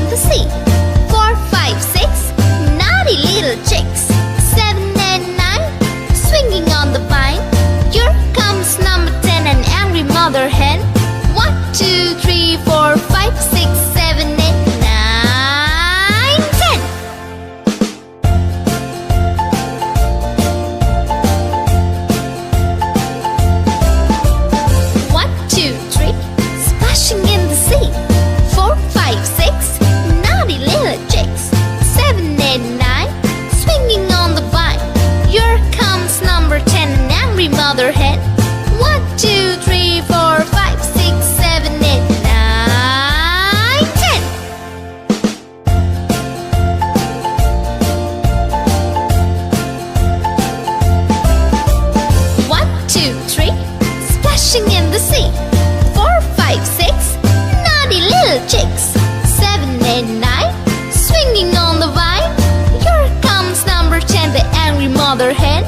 the sea. 4, 5, 6, naughty little chicks. 7 and 9, swinging on the vine. Here comes number 10, an angry mother hen. 1, 2, 3, 4, 5, 6, 7, 8, 9, 10. 1, 2, 3, splashing in the sea. 4, 5, 6, naughty little chicks. 7, 8, 9, swinging on the vine. Here comes number 10, an angry mother hen. 1, 2, 3, 4, 5, 6, 7, 8, 9, 10. 1, 2, 3, splashing in the sea. 4, 5, 6, naughty little chicks. 7, 8, 9, swinging on the vine. Here comes number 10, the angry mother hen.